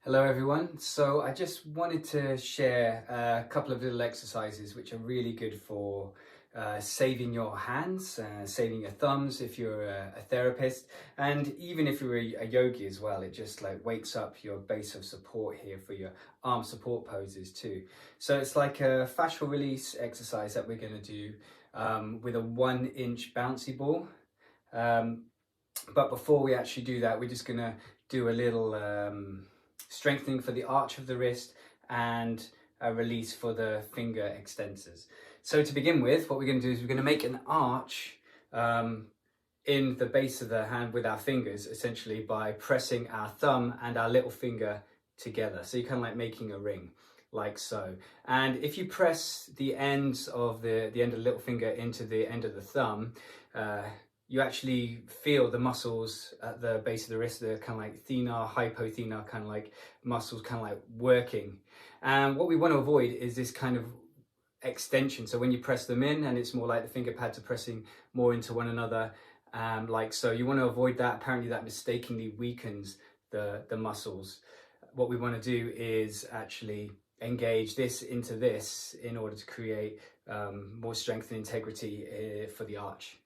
Hello everyone. So I just wanted to share a couple of little exercises which are really good for saving your hands, saving your thumbs if you're a therapist, and even if you're a yogi as well. It just like wakes up your base of support here for your arm support poses too. So it's like a fascial release exercise that we're going to do with a 1-inch bouncy ball. But before we actually do that, we're just going to do a little strengthening for the arch of the wrist and a release for the finger extensors. So to begin with, what we're going to do is we're going to make an arch in the base of the hand with our fingers, essentially by pressing our thumb and our little finger together. So you're kind of like making a ring, like so. And if you press the ends of the end of the little finger into the end of the thumb, you actually feel the muscles at the base of the wrist, the kind of like thenar, hypothenar kind of like muscles kind of like working. And what we want to avoid is this kind of extension. So when you press them in and it's more like the finger pads are pressing more into one another, like so. You want to avoid that. Apparently that mistakenly weakens the muscles. What we want to do is actually engage this into this in order to create more strength and integrity for the arch.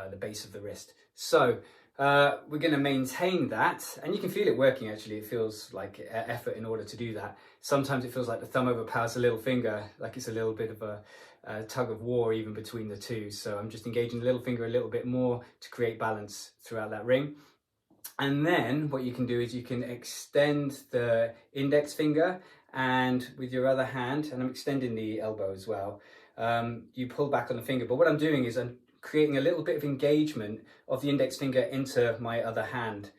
The base of the wrist. So we're going to maintain that, and you can feel it working. Actually, it feels like effort in order to do that. Sometimes it feels like the thumb overpowers the little finger, like it's a little bit of a tug of war even between the two. So I'm just engaging the little finger a little bit more to create balance throughout that ring. And then what you can do is you can extend the index finger, and with your other hand, and I'm extending the elbow as well, you pull back on the finger. But what I'm doing is I'm creating a little bit of engagement of the index finger into my other hand.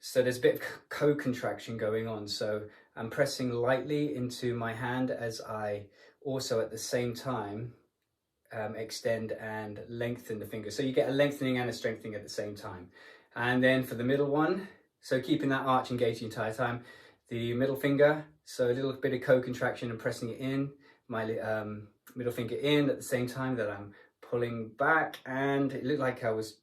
So there's a bit of co-contraction going on. So I'm pressing lightly into my hand as I also at the same time extend and lengthen the finger. So you get a lengthening and a strengthening at the same time. And then for the middle one, so keeping that arch engaged the entire time, the middle finger, so a little bit of co-contraction and pressing it in, my middle finger in at the same time that I'm pulling back, and it looked like I was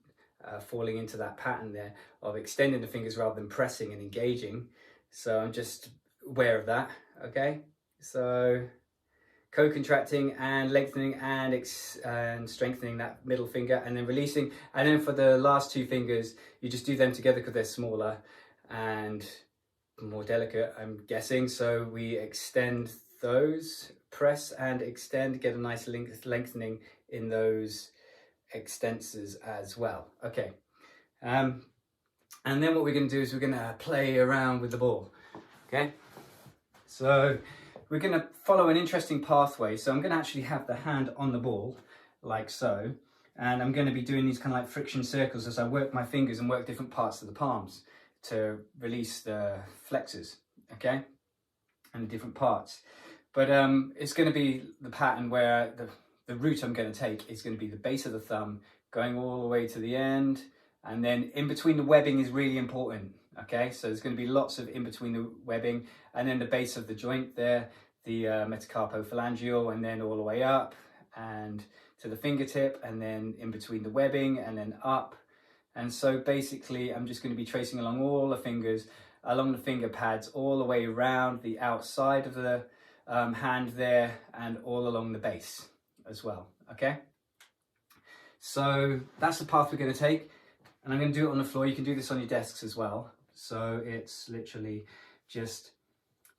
falling into that pattern there of extending the fingers rather than pressing and engaging. So I'm just aware of that, okay? So co-contracting and lengthening and strengthening that middle finger, and then releasing. And then for the last two fingers, you just do them together because they're smaller and more delicate, I'm guessing. So we extend those, press and extend, get a nice lengthening in those extensors as well. Okay. And then what we're going to do is we're going to play around with the ball. Okay. So we're going to follow an interesting pathway. So I'm going to actually have the hand on the ball like so. And I'm going to be doing these kind of like friction circles as I work my fingers and work different parts of the palms to release the flexors, okay, and the different parts. But it's going to be the pattern where the route I'm going to take is going to be the base of the thumb going all the way to the end, and then in between the webbing is really important, okay? So there's going to be lots of in between the webbing, and then the base of the joint there, the metacarpophalangeal, and then all the way up and to the fingertip, and then in between the webbing, and then up. And so basically I'm just going to be tracing along all the fingers, along the finger pads, all the way around the outside of the hand there, and all along the base as well, okay? So that's the path we're going to take, and I'm going to do it on the floor. You can do this on your desks as well. So it's literally just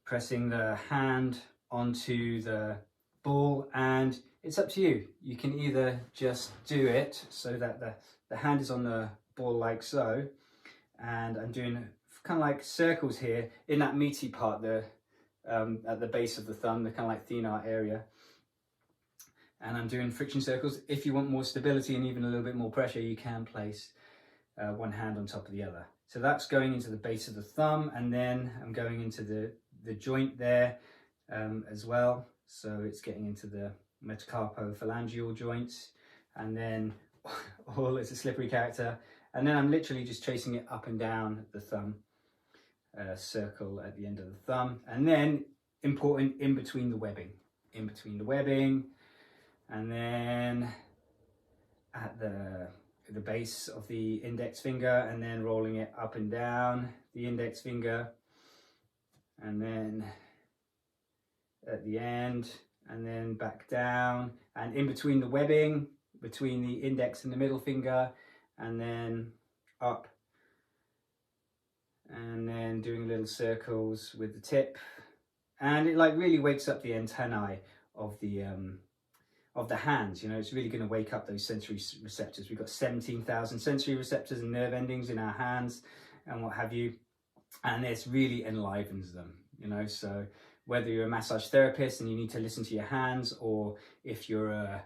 pressing the hand onto the ball, and it's up to you. You can either just do it so that the hand is on the ball like so, and I'm doing kind of like circles here in that meaty part there at the base of the thumb, the kind of like thenar area, and I'm doing friction circles. If you want more stability and even a little bit more pressure, you can place one hand on top of the other. So that's going into the base of the thumb, and then I'm going into the joint there as well. So it's getting into the metacarpophalangeal joints, and then all it's a slippery character. And then I'm literally just tracing it up and down the thumb, circle at the end of the thumb, and then important in between the webbing, and then at the base of the index finger, and then rolling it up and down the index finger. and then at the end, and then back down, and in between the webbing, between the index and the middle finger, and then up, and then doing little circles with the tip. And it like really wakes up the antennae of the hands. You know, it's really going to wake up those sensory receptors. We've got 17,000 sensory receptors and nerve endings in our hands and what have you, and this really enlivens them, you know. So whether you're a massage therapist and you need to listen to your hands, or if you're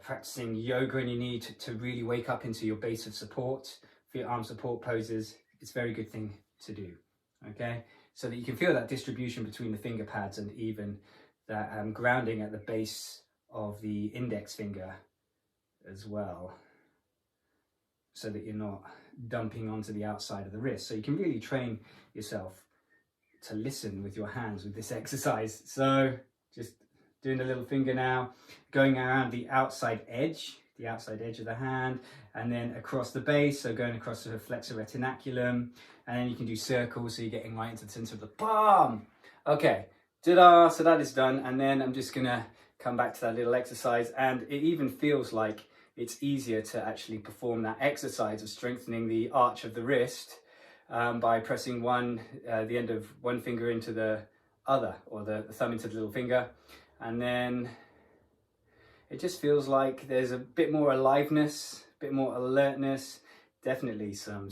practicing yoga and you need to really wake up into your base of support for your arm support poses, it's a very good thing to do, okay? So that you can feel that distribution between the finger pads, and even that grounding at the base of the index finger as well, so that you're not dumping onto the outside of the wrist. So you can really train yourself to listen with your hands with this exercise. So just doing the little finger now, going around the outside edge of the hand, and then across the base, so going across the flexor retinaculum, and then you can do circles, so you're getting right into the center of the palm. Okay, ta-da, so that is done, and then I'm just gonna come back to that little exercise, and it even feels like it's easier to actually perform that exercise of strengthening the arch of the wrist by pressing the end of one finger into the other, or the thumb into the little finger, and then it just feels like there's a bit more aliveness, a bit more alertness, definitely some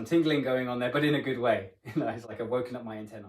tingling going on there, but in a good way. You know, it's like I've woken up my antennae.